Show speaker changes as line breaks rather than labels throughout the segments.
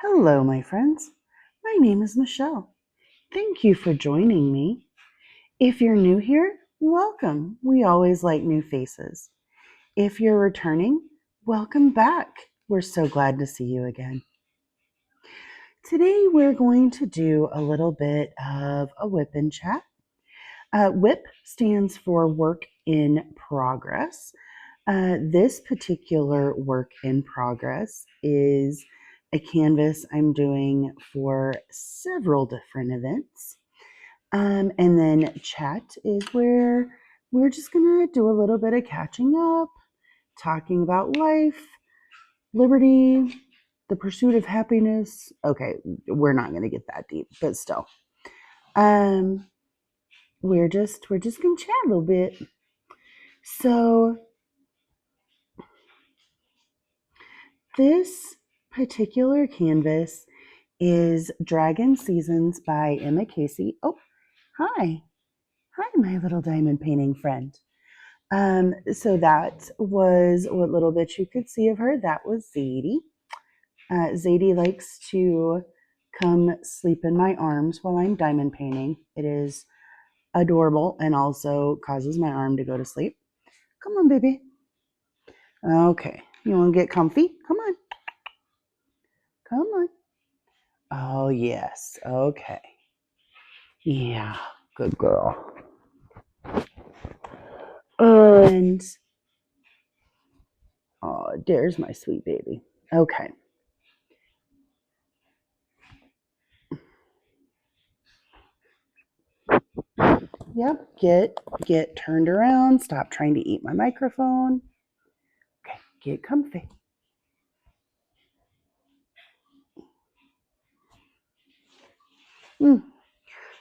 Hello, my friends. My name is Michelle. Thank you for joining me. If you're new here, welcome. We always like new faces. If you're returning, welcome back. We're so glad to see you again. Today, we're going to do a little bit of a WIP and chat. WIP stands for Work in Progress. This particular work in progress is a canvas I'm doing for several different events. And then chat is where we're just going to do a little bit of catching up, talking about life, liberty, the pursuit of happiness. Okay, we're not going to get that deep, but still. We're just going to chat a little bit. So this particular canvas is Dragon Seasons by Emma Casey. Oh, hi. Hi, my little diamond painting friend. So that was what little bit you could see of her. That was Zadie. Zadie likes to come sleep in my arms while I'm diamond painting. It is adorable and also causes my arm to go to sleep. Come on, baby. Okay. You want to get comfy? Come on. Come on. Oh, yes. Okay. Yeah. Good girl. And oh, there's my sweet baby. Okay. Yep. Get turned around. Stop trying to eat my microphone. Okay. Get comfy.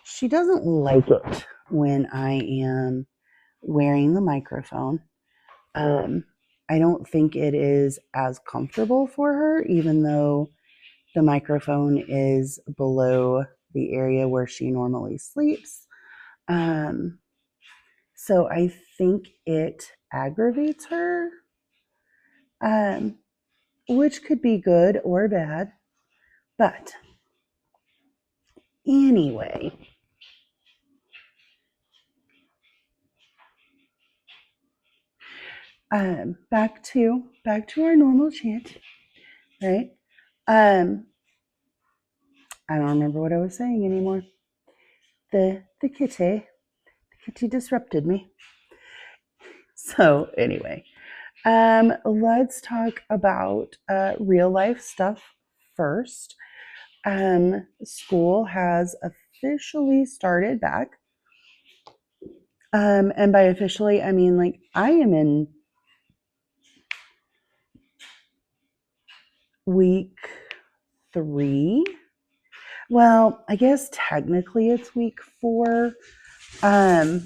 She doesn't like it when I am wearing the microphone. I don't think it is as comfortable for her, even though the microphone is below the area where she normally sleeps. So I think it aggravates her, which could be good or bad. But anyway, back to our normal chant, right? I don't remember what I was saying anymore. The kitty disrupted me. So anyway, let's talk about real life stuff first. School has officially started back. And by officially, I mean like I am in week 3. Well, I guess technically it's week 4. Our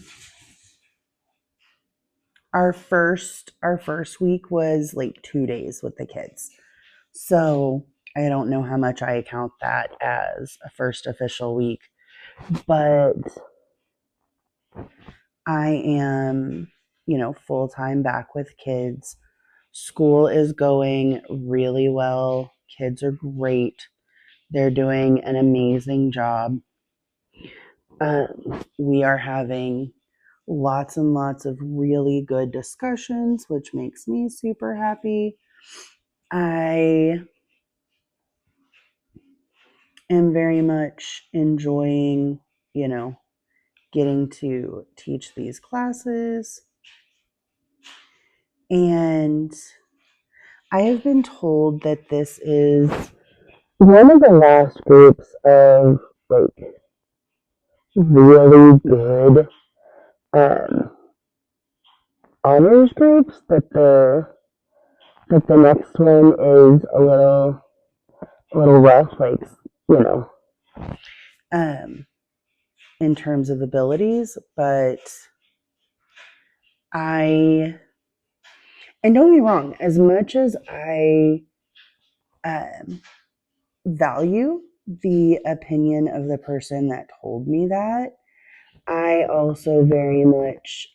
first week was like 2 days with the kids. So I don't know how much I count that as a first official week, but I am, full time back with kids. School is going really well. Kids are great. They're doing an amazing job. We are having lots and lots of really good discussions, which makes me super happy. I am very much enjoying, getting to teach these classes. And I have been told that this is one of the last groups of like really good honors groups, that the next one is a little rough, like, you know, in terms of abilities, but and don't get me wrong, as much as I value the opinion of the person that told me that, I also very much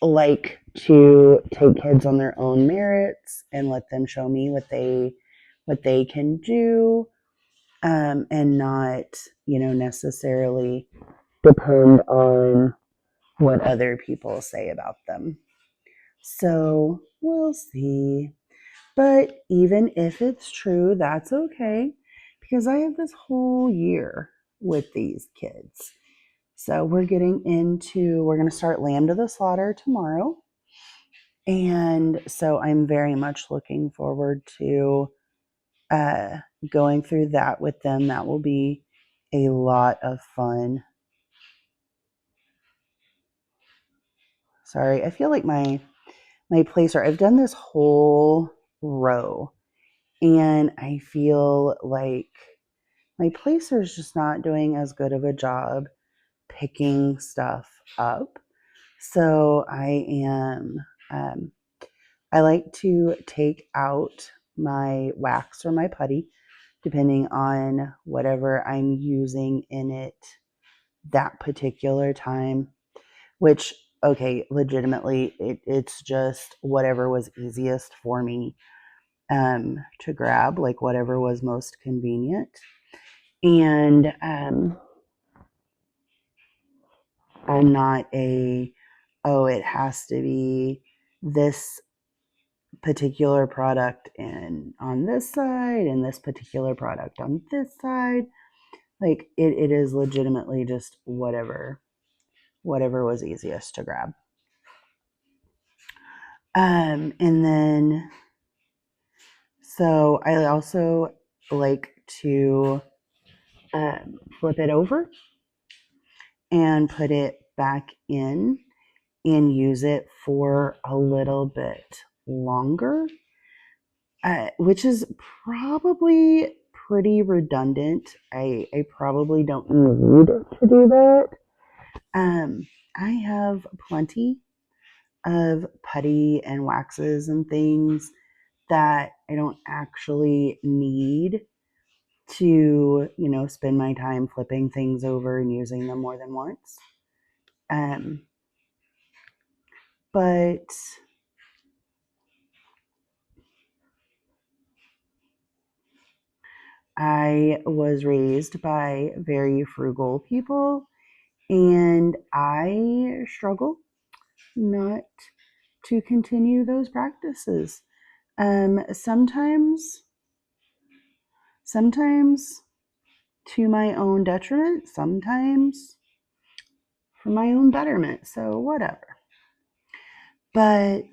like to take kids on their own merits and let them show me what they what they can do, and not, necessarily depend on what other people say about them. So we'll see. But even if it's true, that's okay because I have this whole year with these kids. So we're going to start lamb to the slaughter tomorrow. And so I'm very much looking forward to uh, going through that with them. That will be a lot of fun. Sorry, I feel like my placer, I've done this whole row and I feel like my placer is just not doing as good of a job picking stuff up. So I like to take out my wax or my putty, depending on whatever I'm using in it that particular time, which, okay, legitimately, it's just whatever was easiest for me to grab, like whatever was most convenient. And I'm not it has to be this particular product and on this side and this particular product on this side. Like it is legitimately just whatever was easiest to grab. And then so I also like to flip it over and put it back in and use it for a little bit longer, which is probably pretty redundant. I probably don't need to do that. I have plenty of putty and waxes and things that I don't actually need to, spend my time flipping things over and using them more than once. Um, but I was raised by very frugal people and I struggle not to continue those practices. Sometimes to my own detriment, sometimes for my own betterment. So whatever. But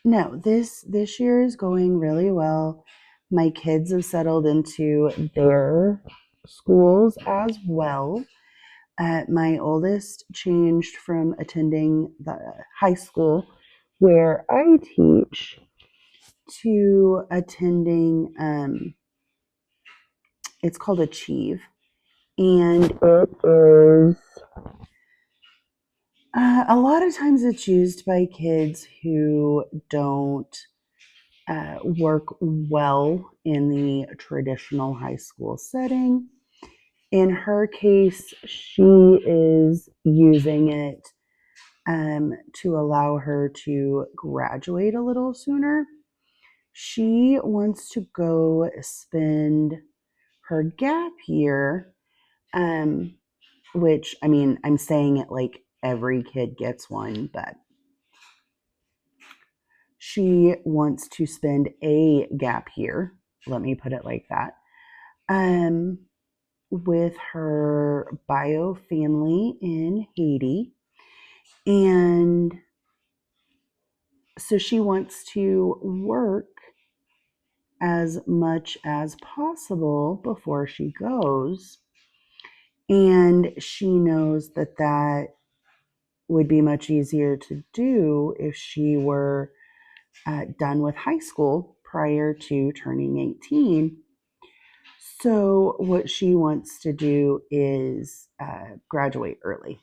no, this year is going really well. My kids have settled into their schools as well. My oldest changed from attending the high school where I teach to attending, it's called Achieve. And it is, a lot of times it's used by kids who don't work well in the traditional high school setting. In her case, she is using it to allow her to graduate a little sooner. She wants to go spend her gap year, which, I mean, I'm saying it like every kid gets one, but she wants to spend a gap year, let me put it like that, um, with her bio family in Haiti. And so she wants to work as much as possible before she goes. And she knows that that would be much easier to do if she were done with high school prior to turning 18. So, what she wants to do is graduate early.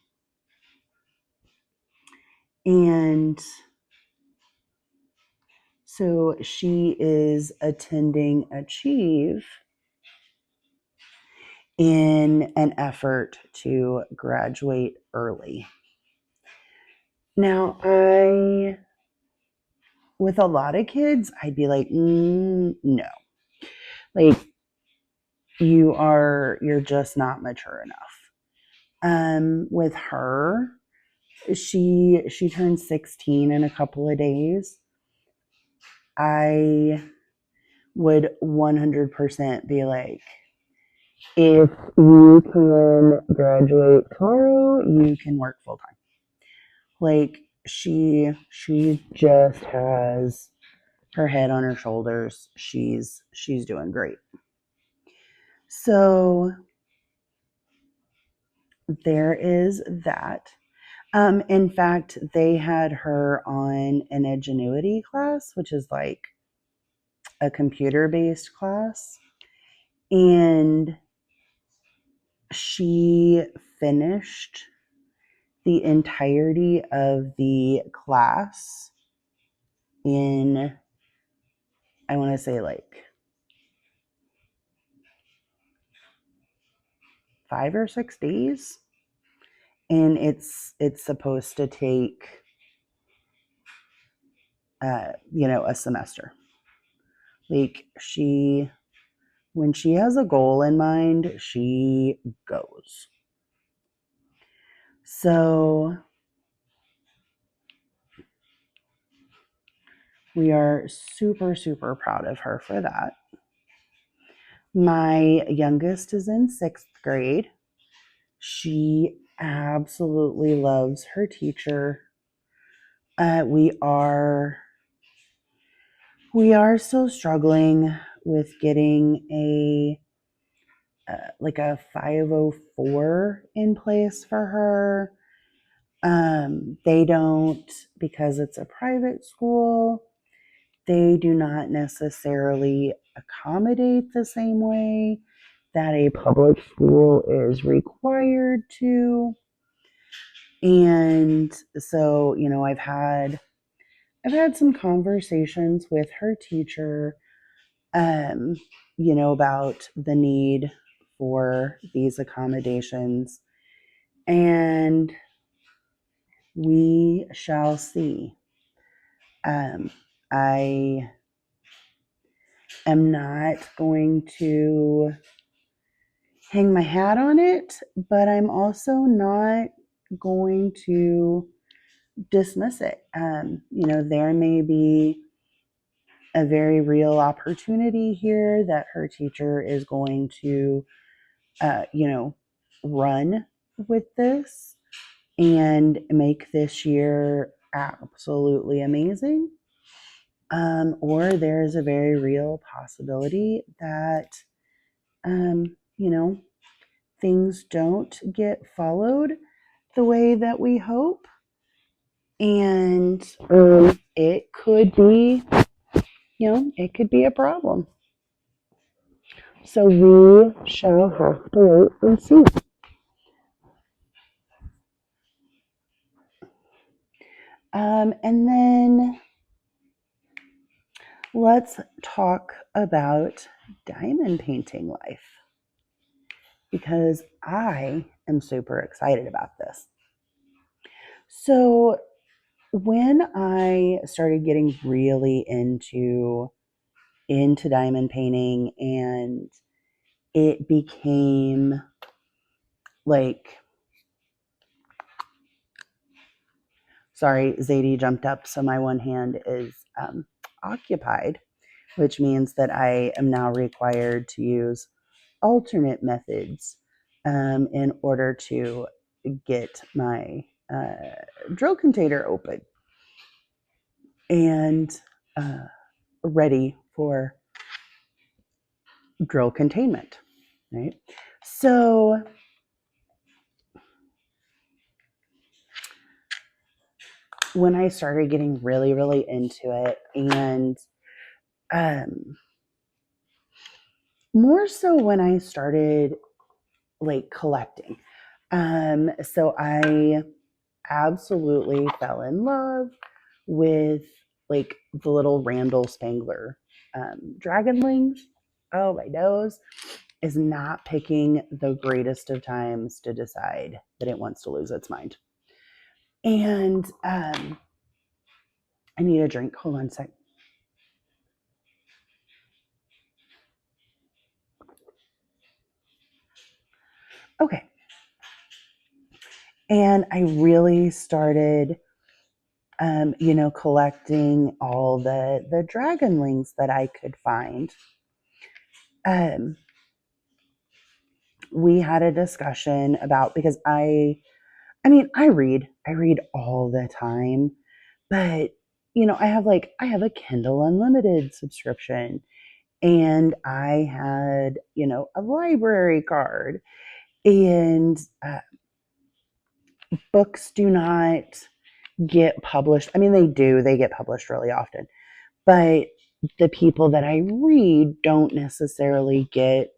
And so she is attending Achieve in an effort to graduate early. Now, with a lot of kids, I'd be like, no. Like you're just not mature enough. With her, she turns 16 in a couple of days. I would 100% be like, if you can graduate tomorrow, you can work full time. Like she just has her head on her shoulders. She's doing great. So there is that. In fact, they had her on an Ingenuity class, which is like a computer based class. And she finished the entirety of the class in, I want to say, like 5 or 6 days. And it's supposed to take a semester. Like when she has a goal in mind, she goes. So we are super, super proud of her for that. My youngest is in 6th grade. She absolutely loves her teacher. We are still struggling with getting like a 504 in place for her. They don't, because it's a private school, they do not necessarily accommodate the same way that a public school is required to. And so, I've had some conversations with her teacher, um, about the need for these accommodations, and we shall see. I am not going to hang my hat on it, but I'm also not going to dismiss it. There may be a very real opportunity here that her teacher is going to, uh, you know, run with this and make this year absolutely amazing. Or there's a very real possibility that, um, you know, things don't get followed the way that we hope. And it could be a problem. So we shall have to wait and see. And then let's talk about diamond painting life, because I am super excited about this. So when I started getting really into diamond painting, and it became like, sorry, Zadie jumped up, so my one hand is occupied, which means that I am now required to use alternate methods in order to get my drill container open and ready for drill containment, right? So when I started getting really, really into it, and more so when I started like collecting, so I absolutely fell in love with like the little Randall Spangler dragonlings. Oh, my nose is not picking the greatest of times to decide that it wants to lose its mind. And I need a drink. Hold on a sec. Okay. And I really started, collecting all the dragonlings that I could find. Um, we had a discussion about, because I read all the time, but I have a Kindle Unlimited subscription, and I had, a library card, and books do not get published. I mean, they get published really often, but the people that I read don't necessarily get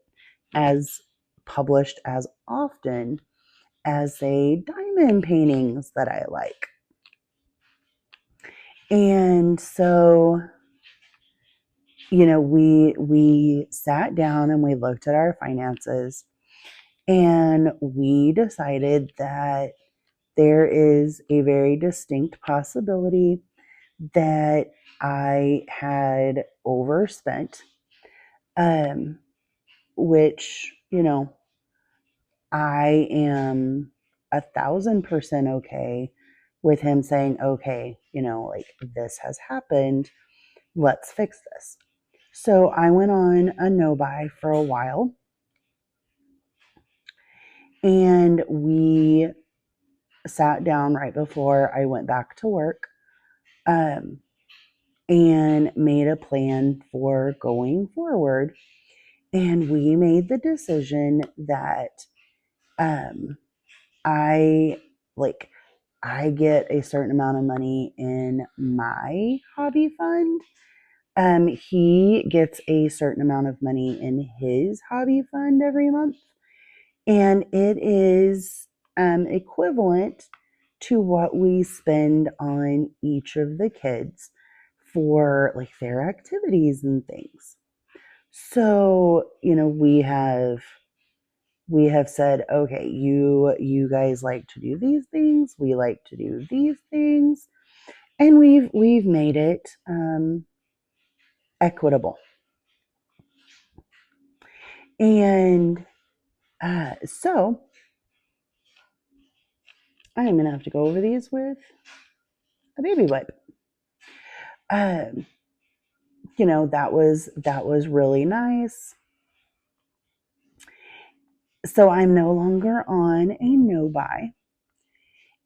as published as often as, say, diamond paintings that I like. And so, we sat down and we looked at our finances, and we decided that there is a very distinct possibility that I had overspent, um, which, I am 1,000% okay with him saying, okay, like, this has happened. Let's fix this. So I went on a no buy for a while, and we sat down right before I went back to work, um, and made a plan for going forward. And we made the decision that, um, I like I get a certain amount of money in my hobby fund. He gets a certain amount of money in his hobby fund every month, and it is equivalent to what we spend on each of the kids for, like, their activities and things. So, we have said, okay, you guys like to do these things, we like to do these things, and we've made it equitable. And so I am gonna have to go over these with a baby wipe. Um, that was really nice. So I'm no longer on a no buy.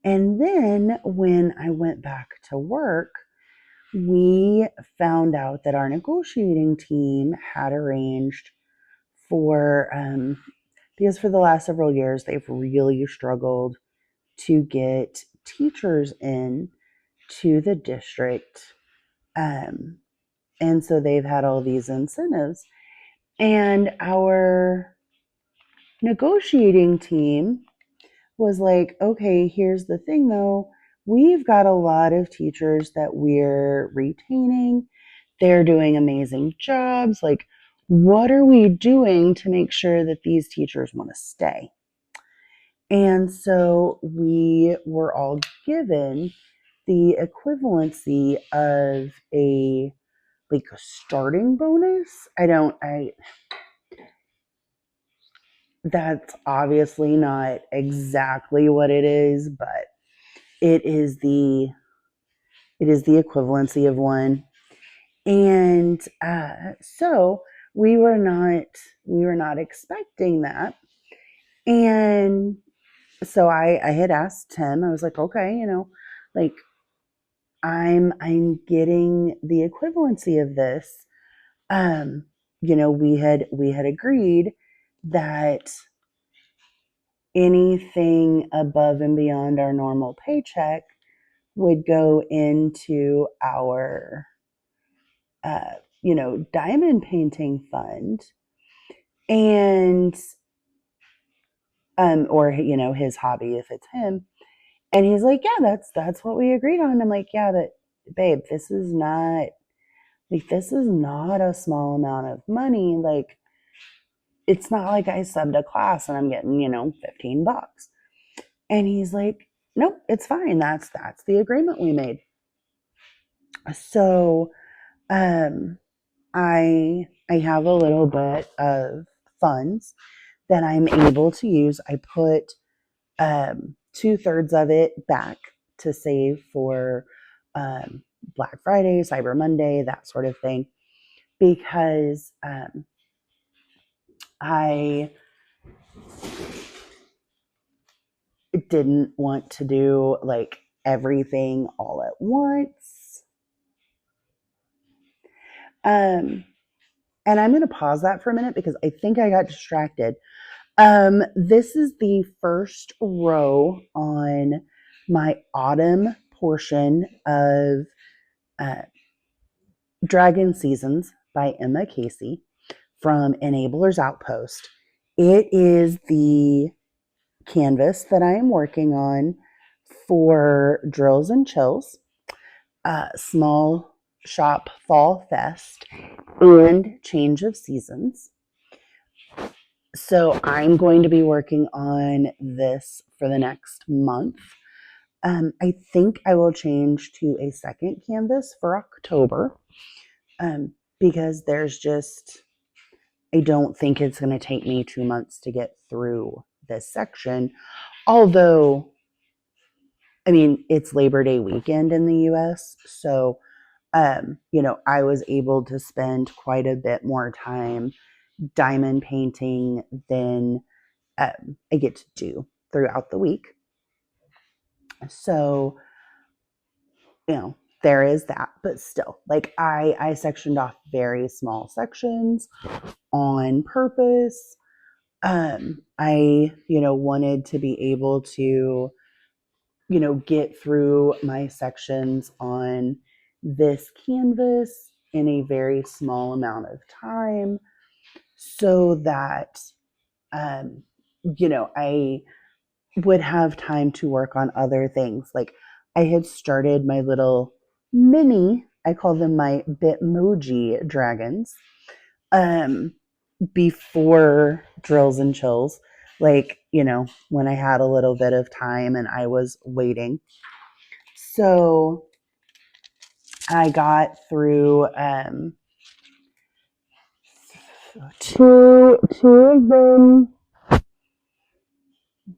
And then when I went back to work, we found out that our negotiating team had arranged for, because for the last several years, they've really struggled to get teachers in to the district. Um, and so they've had all these incentives. And our negotiating team was like, okay, here's the thing though. We've got a lot of teachers that we're retaining. They're doing amazing jobs. Like, what are we doing to make sure that these teachers want to stay? And so we were all given the equivalency of a, like, a starting bonus. That's obviously not exactly what it is, but it is the equivalency of one. And so we were not expecting that. And so I had asked Tim. I was like, okay, like, I'm getting the equivalency of this. We had agreed that anything above and beyond our normal paycheck would go into our diamond painting fund, and or his hobby if it's him. And he's like, yeah, that's what we agreed on. I'm like, yeah, but babe, this is not a small amount of money. Like, it's not like I subbed a class and I'm getting, $15. And he's like, nope, it's fine. That's the agreement we made. So I have a little bit of funds that I'm able to use. I put 2/3 of it back to save for Black Friday, Cyber Monday, that sort of thing, because I didn't want to do like everything all at once. And I'm going to pause that for a minute because I think I got distracted. This is the first row on my autumn portion of uh, Dragon Seasons by Emma Casey from Enabler's Outpost. It is the canvas that I am working on for Drills and Chills, Small Shop Fall Fest, and Change of Seasons. So I'm going to be working on this for the next month. I think I will change to a second canvas for October because I don't think it's going to take me 2 months to get through this section. Although, I mean, it's Labor Day weekend in the US. So, I was able to spend quite a bit more time diamond painting than I get to do throughout the week. So, there is that, but still, like I sectioned off very small sections on purpose. I, wanted to be able to, get through my sections on this canvas in a very small amount of time so that, I would have time to work on other things. Like I had started my little I call them my Bitmoji dragons, um, before Drills and Chills. Like, when I had a little bit of time and I was waiting. So I got through two of them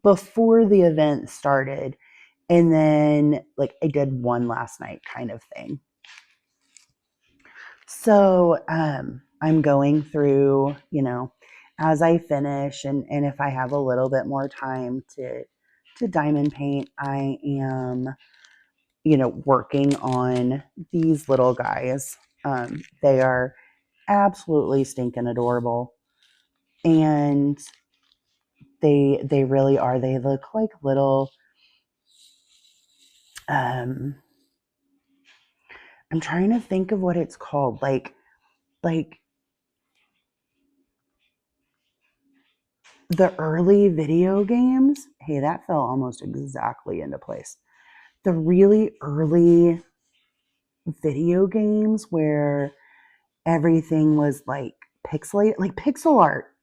before the event started, and then like I did one last night kind of thing. So I'm going through, as I finish, and if I have a little bit more time to diamond paint, I am, working on these little guys. They are absolutely stinking adorable, and they really are. They look like little. Um, I'm trying to think of what it's called. Like the early video games. Hey, that fell almost exactly into place. The really early video games where everything was like pixelated, like pixel art.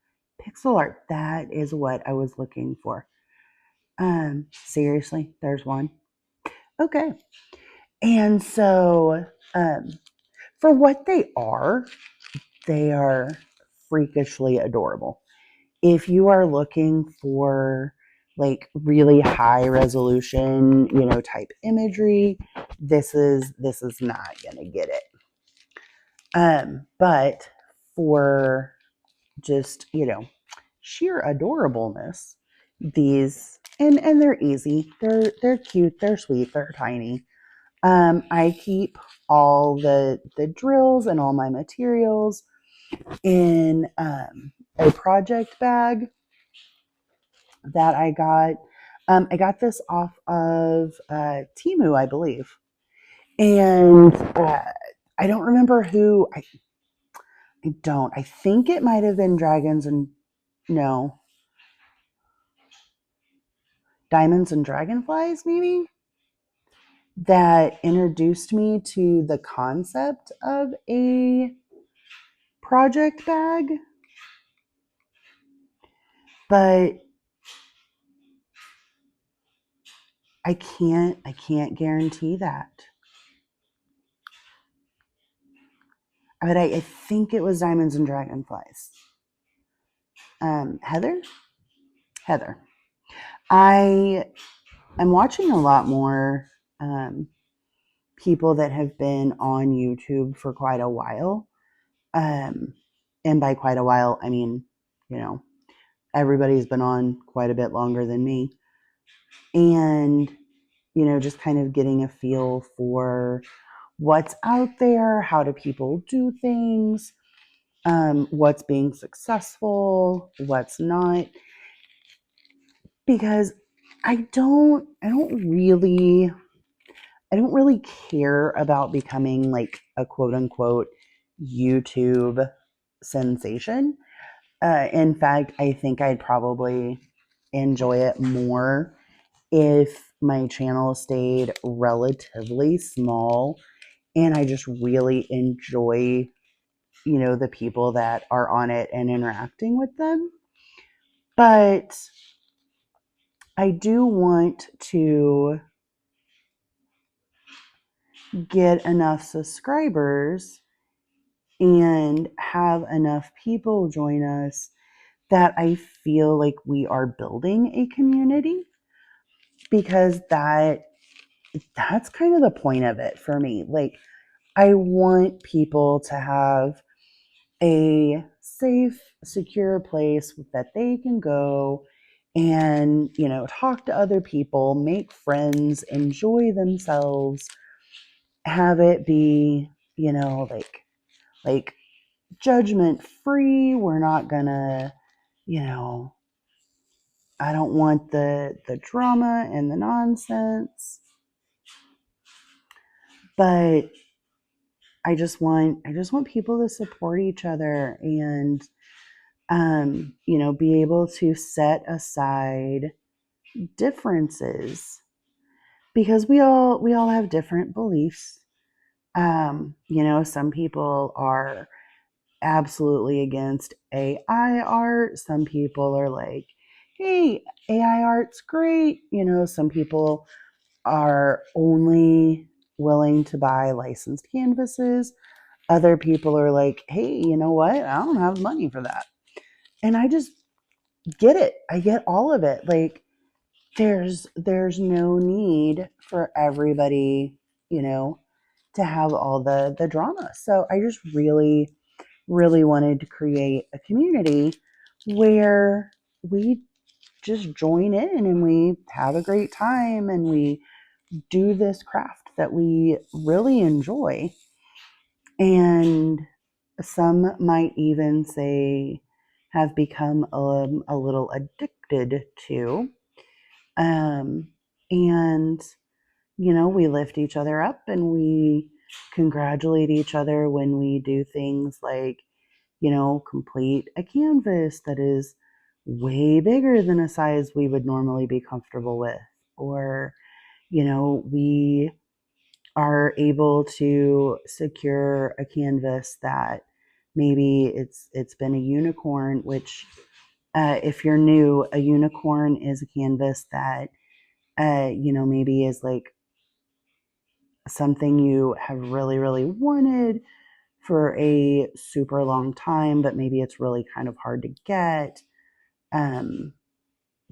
Pixel art. That is what I was looking for. Seriously, there's one. Okay. And so, for what they are freakishly adorable. If you are looking for like really high resolution, type imagery, this is not going to get it. But for just, sheer adorableness, these and they're easy. They're cute, they're sweet, they're tiny. I keep all the drills and all my materials in a project bag that I got. I got this off of Temu, I believe, and I don't remember who. I don't. I think it might have been Dragons and no Diamonds and Dragonflies, maybe, that introduced me to the concept of a project bag. But I can't guarantee that. But I think it was Diamonds and Dragonflies. Heather, Heather, I am watching a lot more um, people that have been on YouTube for quite a while. Um, and by quite a while, I mean, you know, everybody's been on quite a bit longer than me. And, just kind of getting a feel for what's out there, how do people do things, what's being successful, what's not. Because I don't really care about becoming like a quote unquote YouTube sensation. In fact, I think I'd probably enjoy it more if my channel stayed relatively small and I just really enjoy, the people that are on it and interacting with them. But I do want to get enough subscribers and have enough people join us that I feel like we are building a community, because that's kind of the point of it for me. Like, I want people to have a safe, secure place that they can go and, talk to other people, make friends, enjoy themselves, have it be, like judgment free. We're not gonna, you know, I don't want the drama and the nonsense, but I just want people to support each other and be able to set aside differences, because we all have different beliefs. Some people are absolutely against AI art. Some people are like, hey, AI art's great. Some people are only willing to buy licensed canvases. Other people are like, hey, you know what? I don't have money for that. And I just get it. I get all of it. Like, there's no need for everybody, you know, to have all the drama. So I just really, really wanted to create a community where we just join in and we have a great time and we do this craft that we really enjoy. And some might even say have become a little addicted to. Um, and, we lift each other up and we congratulate each other when we do things like, complete a canvas that is way bigger than a size we would normally be comfortable with. Or, we are able to secure a canvas that maybe it's been a unicorn, which if you're new, a unicorn is a canvas that maybe is like something you have really, really wanted for a super long time, but maybe it's really kind of hard to get um,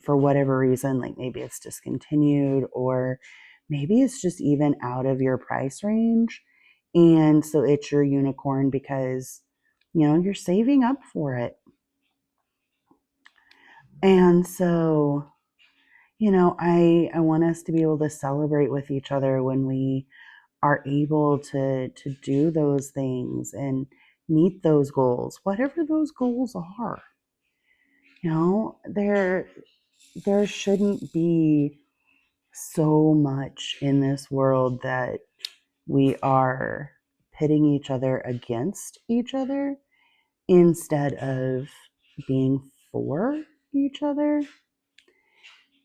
for whatever reason. Like, maybe it's discontinued, or maybe it's just even out of your price range. And so it's your unicorn because, you're saving up for it. And so, I want us to be able to celebrate with each other when we are able to do those things and meet those goals, whatever those goals are. There shouldn't be so much in this world that we are pitting each other against each other instead of being for each other.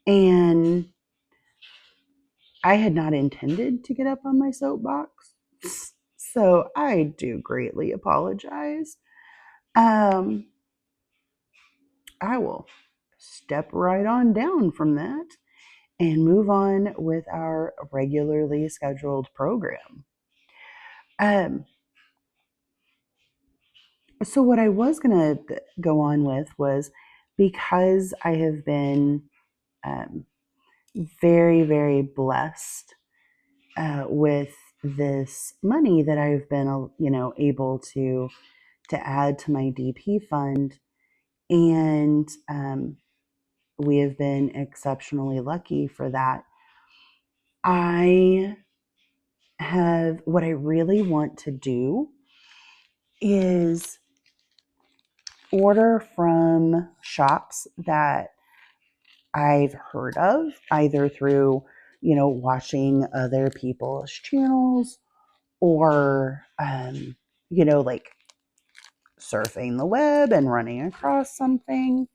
And I had not intended to get up on my soapbox, so I do greatly apologize. Um, I will step right on down from that and move on with our regularly scheduled program. Um, so what I was going to go on with was because I have been um, very, very blessed with this money that I've been, able to add to my DP fund, and we have been exceptionally lucky for that. I have what I really want to do is order from shops that I've heard of, either through, watching other people's channels or, like surfing the web and running across something.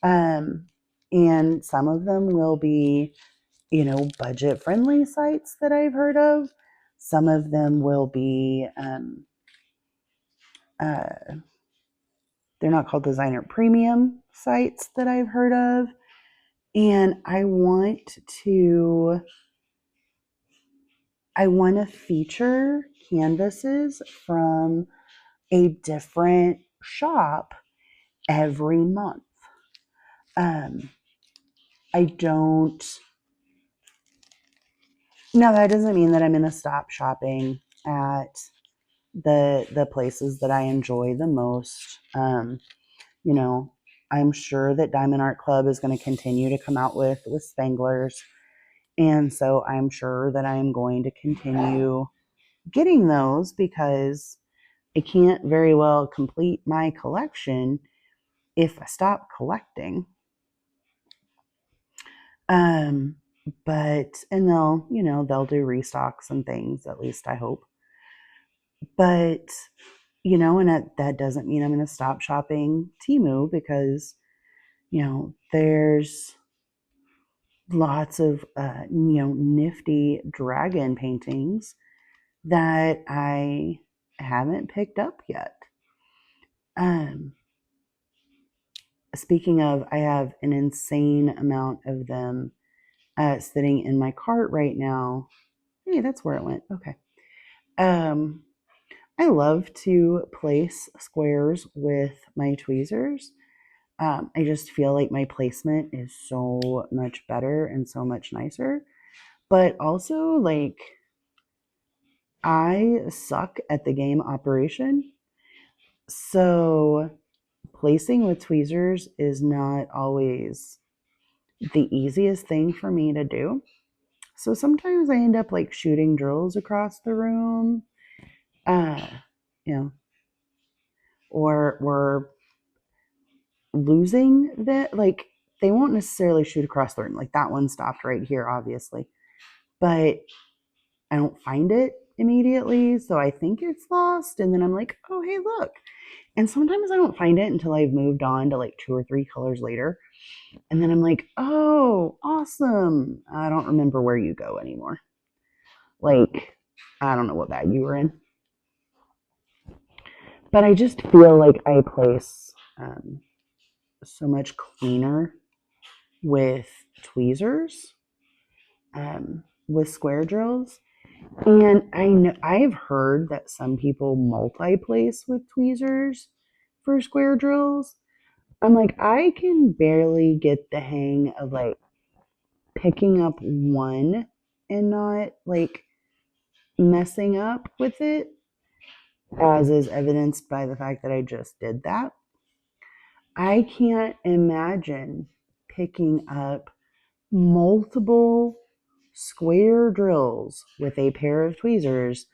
Um, and some of them will be, budget friendly sites that I've heard of. Some of them will be, uh, they're not called designer premium sites that I've heard of. And I want to feature canvases from a different shop every month. Um, I don't. Now that doesn't mean that I'm going to stop shopping at the places that I enjoy the most. You know, I'm sure that Diamond Art Club is going to continue to come out with Spanglers, and so I'm sure that I'm going to continue getting those because I can't very well complete my collection if I stop collecting. Um, and they'll do restocks and things, at least I hope. But, and that doesn't mean I'm going to stop shopping Temu because, there's lots of, nifty dragon paintings that I haven't picked up yet. Um, Speaking of, I have an insane amount of them sitting in my cart right now. Hey, that's where it went. Okay. Um, I love to place squares with my tweezers. I just feel like my placement is so much better and so much nicer. But also, like, I suck at the game operation. So, placing with tweezers is not always the easiest thing for me to do. So sometimes I end up like shooting drills across the room, uh, you know, or we're losing that. Like they won't necessarily shoot across the room. Like that one stopped right here, obviously, but I don't find it immediately. So I think it's lost. And then I'm like, oh, hey, look. And sometimes I don't find it until I've moved on to like 2 or 3 colors later. And then I'm like, oh, awesome. I don't remember where you go anymore. Like, I don't know what bag you were in. But I just feel like I place so much cleaner with tweezers, with square drills. And I know I've heard that some people multi-place with tweezers for square drills. I'm like, I can barely get the hang of like picking up one and not like messing up with it, as is evidenced by the fact that I just did that. I can't imagine picking up multiple square drills with a pair of tweezers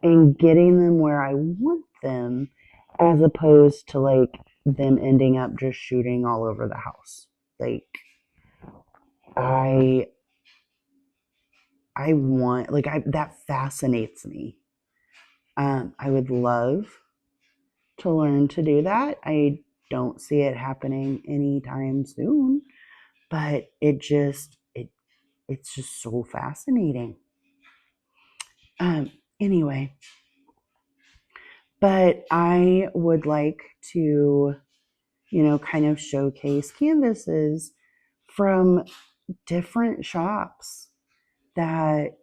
and getting them where I want them, as opposed to like them ending up just shooting all over the house. Like I want that fascinates me. I would love to learn to do that. I don't see it happening anytime soon, but it's just so fascinating. Anyway, but I would like to, kind of showcase canvases from different shops that,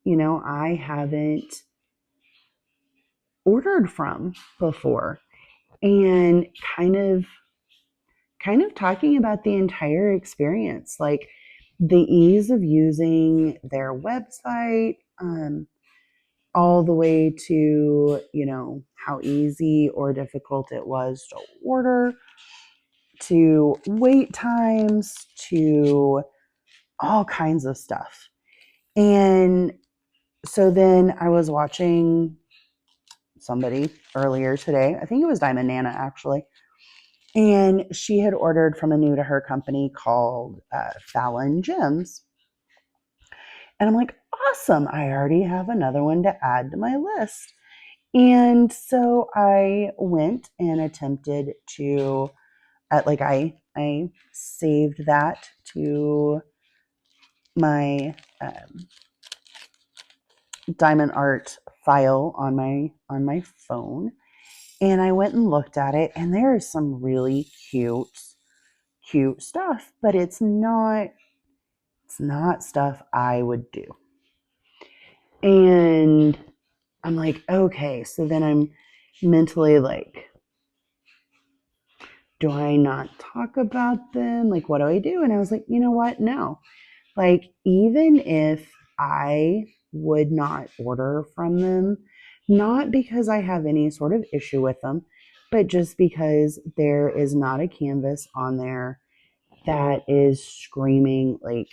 I haven't ordered from before, and kind of kind of talking about the entire experience, like the ease of using their website, all the way to, how easy or difficult it was to order, to wait times, to all kinds of stuff. And so then I was watching somebody earlier today. I think it was Diamond Nana actually. And she had ordered from a new to her company called Fallon Gems. And I'm like, awesome. I already have another one to add to my list. And so I went and attempted to, I saved that to my diamond art file on my phone, and I went and looked at it, and there is some really cute stuff, but it's not stuff I would do. And I'm like, okay, so then I'm mentally like, do I not talk about them? Like, what do I do? And I was like, you know what? No. Like, even if I would not order from them, not because I have any sort of issue with them, but just because there is not a canvas on there that is screaming, like,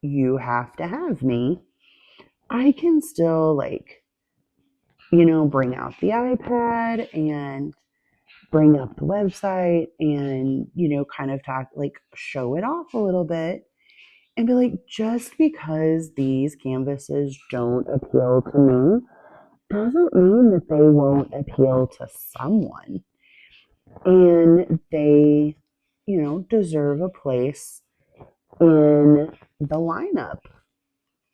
you have to have me, I can still, like, bring out the iPad and bring up the website and, kind of talk, like, show it off a little bit and be like, just because these canvases don't appeal to me doesn't mean that they won't appeal to someone. And they, deserve a place in the lineup,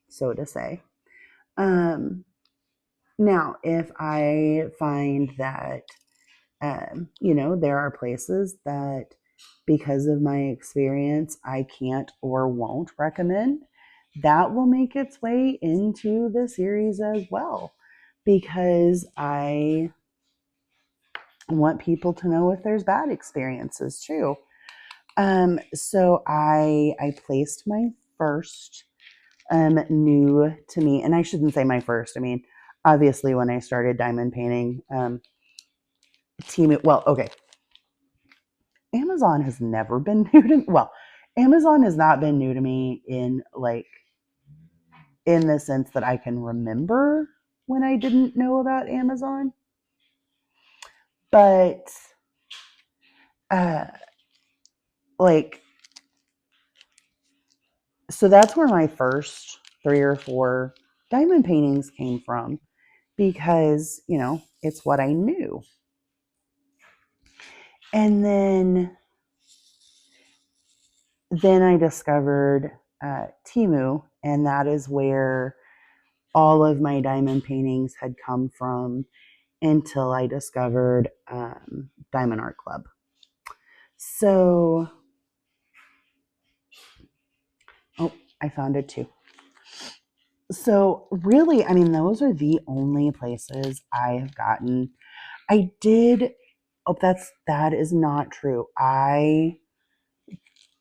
so to say. Now, if I find that, there are places that, because of my experience, I can't or won't recommend, that will make its way into the series as well, because I want people to know if there's bad experiences too. So I placed my first new to me, and I shouldn't say my first. I mean, obviously, when I started diamond painting, team. Well, okay, Amazon has never been new to me. Well, Amazon has not been new to me in the sense that I can remember when I didn't know about Amazon. But uh like so that's where my first 3 or 4 diamond paintings came from, because, it's what I knew. And then I discovered Timu, and that is where all of my diamond paintings had come from until I discovered Diamond Art Club. So, oh, I found it too. So, really, I mean, those are the only places I have gotten. I did. Oh, that is not true. I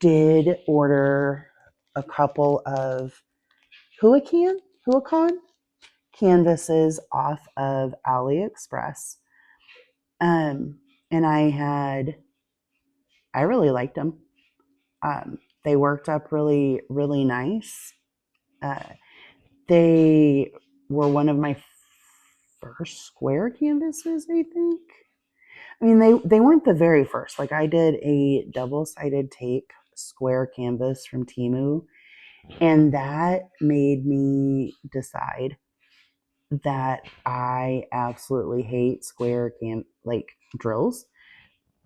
did order a couple of Huacon canvases off of AliExpress. Um, and I really liked them. They worked up really, really nice. Uh, they were one of my first square canvases, I think. I mean, they weren't the very first. Like, I did a double-sided tape square canvas from Timu, and that made me decide that I absolutely hate square drills.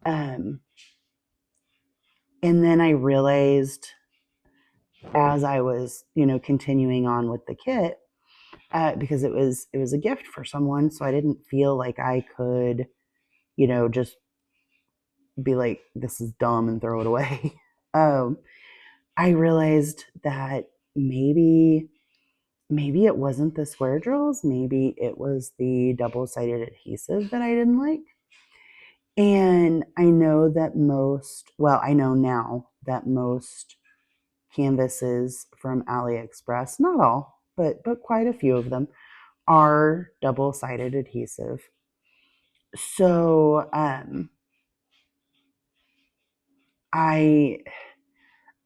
Um, and then I realized, as I was, continuing on with the kit, because it was a gift for someone, so I didn't feel like I could, just be like, this is dumb and throw it away. um, I realized that maybe it wasn't the square drills, maybe it was the double-sided adhesive that I didn't like. And I know that I know now that most canvases from AliExpress, not all, but quite a few of them, are double-sided adhesive. So I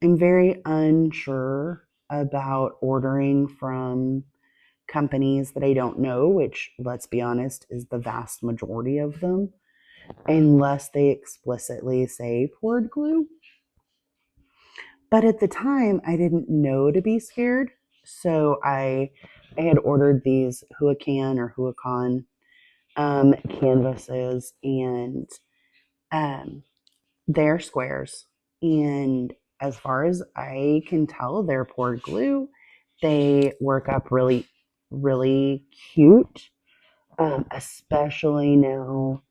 am very unsure about ordering from companies that I don't know, which, let's be honest, is the vast majority of them, unless they explicitly say poured glue. But at the time, I didn't know to be scared. So I had ordered these Huacon canvases, and um, they're squares. And as far as I can tell, they're poured glue. They work up really, really cute, especially now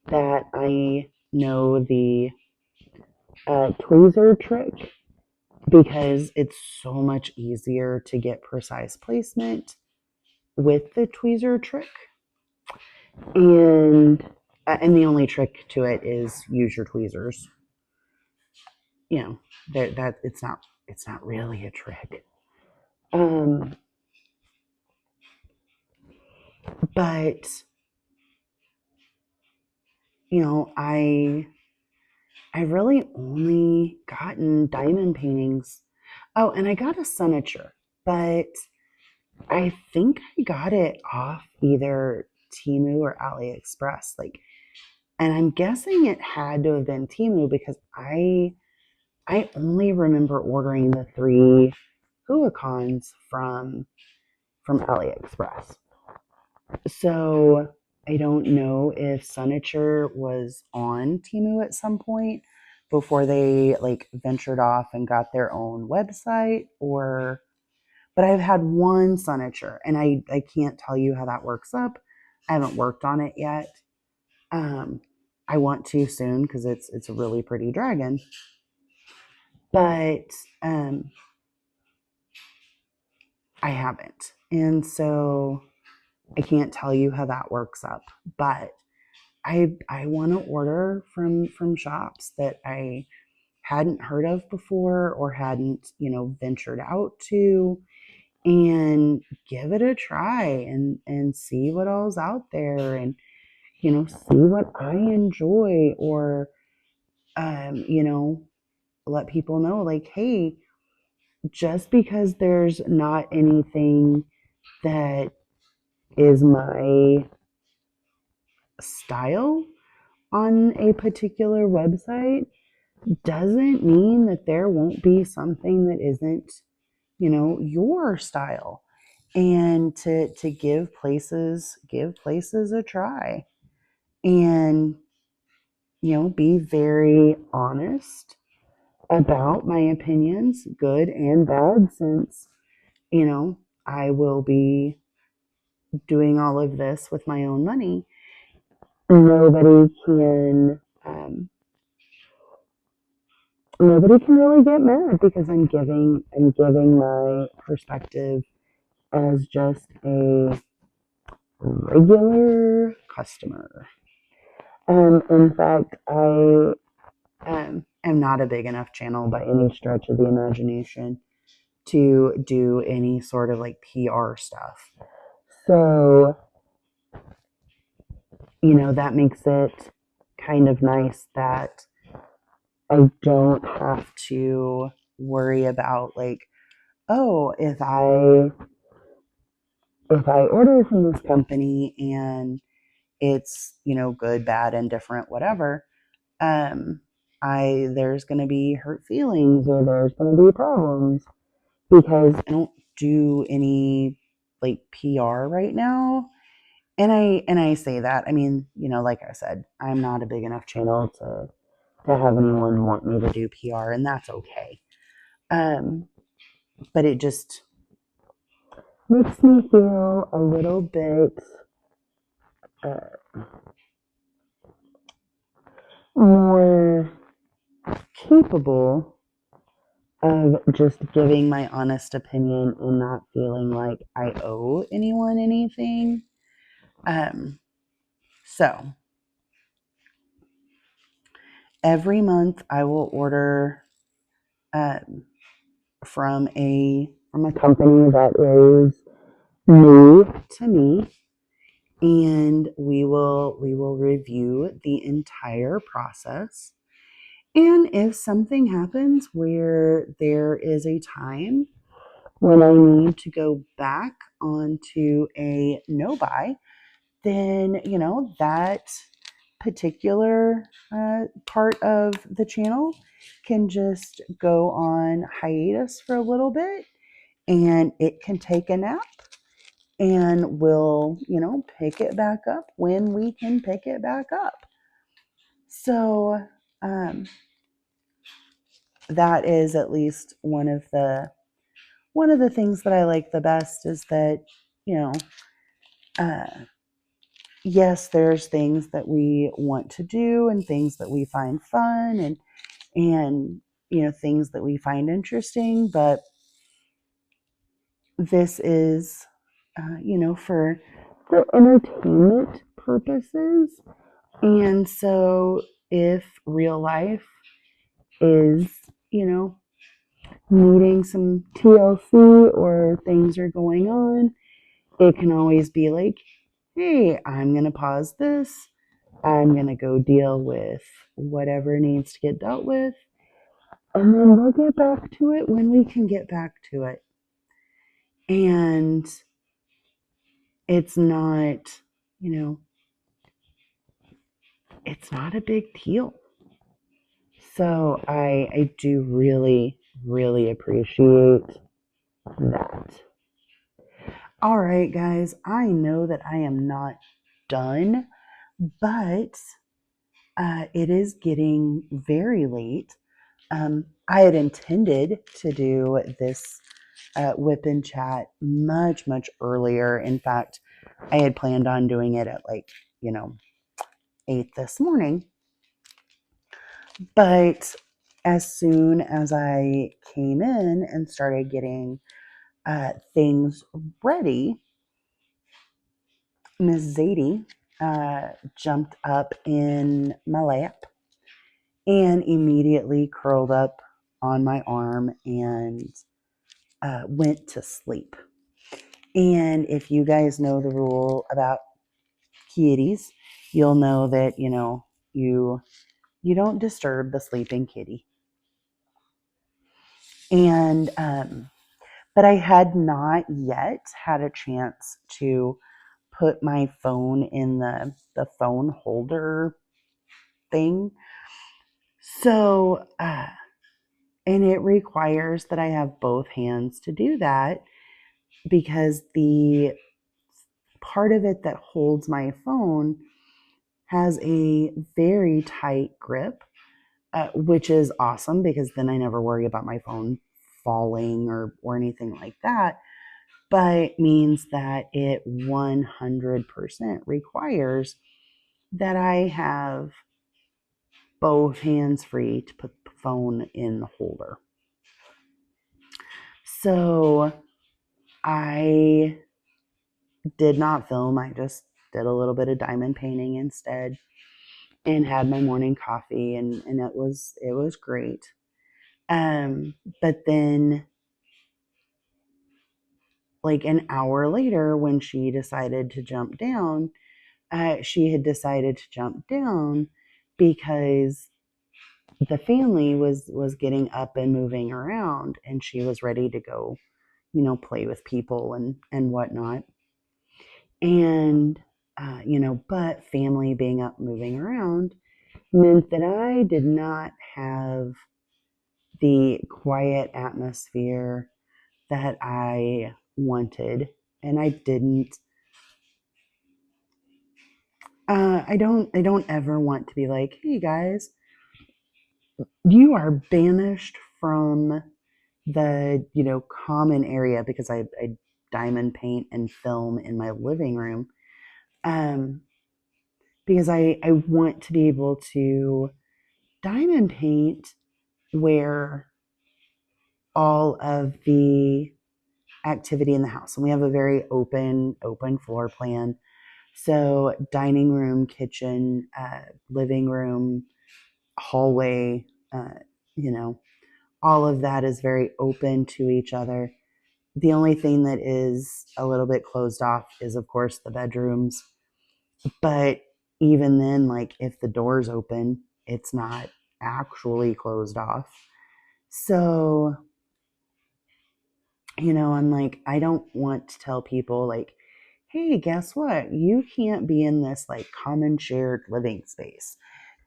that I know the tweezer trick, because it's so much easier to get precise placement with the tweezer trick. And the only trick to it is use your tweezers. You know, that it's not really a trick. Um, but I've really only gotten diamond paintings. Oh, and I got a Sunature, but I think I got it off either Temu or AliExpress. And I'm guessing it had to have been Temu, because I only remember ordering the 3 Huacons from AliExpress. So I don't know if Sunature was on Temu at some point before they ventured off and got their own website, or but I've had one Sunature, and I can't tell you how that works up. I haven't worked on it yet. Um, I want to soon, because it's a really pretty dragon. But um, I haven't, and so I can't tell you how that works up. But I want to order from shops that I hadn't heard of before, or hadn't ventured out to, and give it a try, and see what all's out there, and see what I enjoy, or let people know, like, hey, just because there's not anything that is my style on a particular website doesn't mean that there won't be something that isn't, your style. And to give places a try, and be very honest about my opinions, good and bad, since I will be doing all of this with my own money. Nobody can nobody can really get mad, because I'm giving my perspective as just a regular customer. In fact, I am not a big enough channel by any stretch of the imagination to do any sort of PR stuff. So, that makes it kind of nice that I don't have to worry about, oh, if I order from this company and it's, good, bad, indifferent, whatever, um, there's going to be hurt feelings, or there's going to be problems, because I don't do any PR right now. And I say that, I mean, like I said, I'm not a big enough channel to have anyone want me to do PR, and that's okay. But it just makes me feel a little bit uh, more capable of just giving my honest opinion, and not feeling like I owe anyone anything. So every month I will order um, from a company that is new to me, and we will review the entire process. And if something happens where there is a time when I need to go back onto a no buy, then that particular part of the channel can just go on hiatus for a little bit, and it can take a nap, and we'll pick it back up when we can pick it back up. So um, that is at least one of the things that I like the best, is that you know uh, yes, there's things that we want to do and things that we find fun, and things that we find interesting, but this is for entertainment purposes. And so if real life is needing some TLC, or things are going on, it can always be like, hey, I'm going to pause this. I'm going to go deal with whatever needs to get dealt with. And then we'll get back to it when we can get back to it. And it's not, it's not a big deal. So I do really, really appreciate that. All right, guys, I know that I am not done, but it is getting very late. I had intended to do this WIP and chat much, much earlier. In fact, I had planned on doing it at 8 this morning. But as soon as I came in and started getting things ready, Miss Zadie jumped up in my lap and immediately curled up on my arm and went to sleep. And if you guys know the rule about kitties, you'll know that you don't disturb the sleeping kitty. And but I had not yet had a chance to put my phone in the phone holder thing. So and it requires that I have both hands to do that, because the part of it that holds my phone has a very tight grip, which is awesome, because then I never worry about my phone falling or anything like that. But means that it 100% requires that I have both hands free to put the phone in the holder. So I did not film. I just did a little bit of diamond painting instead, and had my morning coffee, and it was great. But then, like an hour later, when she decided to jump down, she had decided to jump down because the family was getting up and moving around, and she was ready to go, play with people and whatnot. And but family being up, moving around, meant that I did not have the quiet atmosphere that I wanted, and I didn't. I don't ever want to be like, hey guys, you are banished from the common area, because I diamond paint and film in my living room, um, because I want to be able to diamond paint where all of the activity in the house, and we have a very open floor plan. So dining room, kitchen, living room, hallway, you know, all of that is very open to each other. The only thing that is a little bit closed off is, of course, the bedrooms. But even then, like if the door's open, it's not actually closed off. So, I'm like, I don't want to tell people, like, hey, guess what? You can't be in this like common shared living space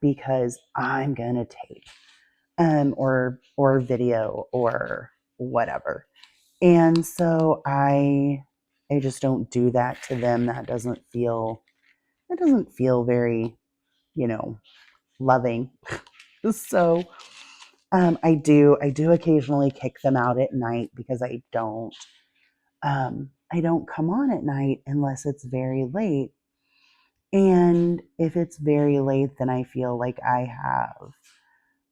because I'm going to tape or video or whatever. And so I just don't do that to them. That doesn't feel very, you know, loving. So I do occasionally kick them out at night because I don't come on at night unless it's very late. And if it's very late, then I feel like I have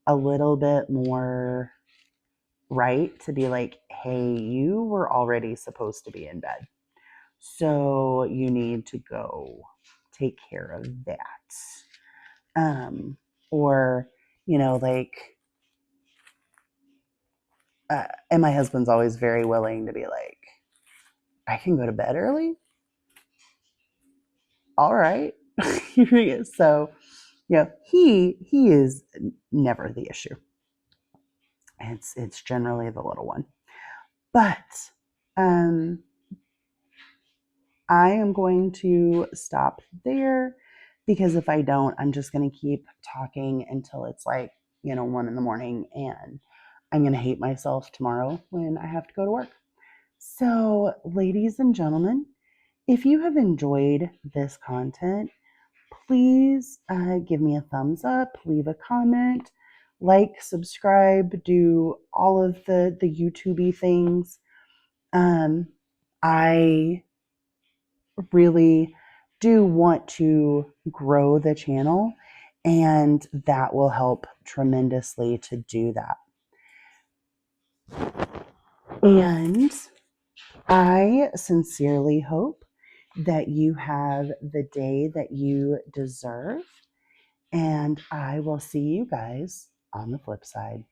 a little bit more right to be like, hey, you were already supposed to be in bed. So you need to go take care of that. Or, like, and my husband's always very willing to be like, I can go to bed early. All right. So, he is never the issue. It's generally the little one. But um I am going to stop there because if I don't, I'm just going to keep talking until it's like, 1 in the morning, and I'm going to hate myself tomorrow when I have to go to work. So, ladies and gentlemen, if you have enjoyed this content, please give me a thumbs up, leave a comment, like, subscribe, do all of the YouTubey things. I really do want to grow the channel, and that will help tremendously to do that. And I sincerely hope that you have the day that you deserve, and I will see you guys on the flip side.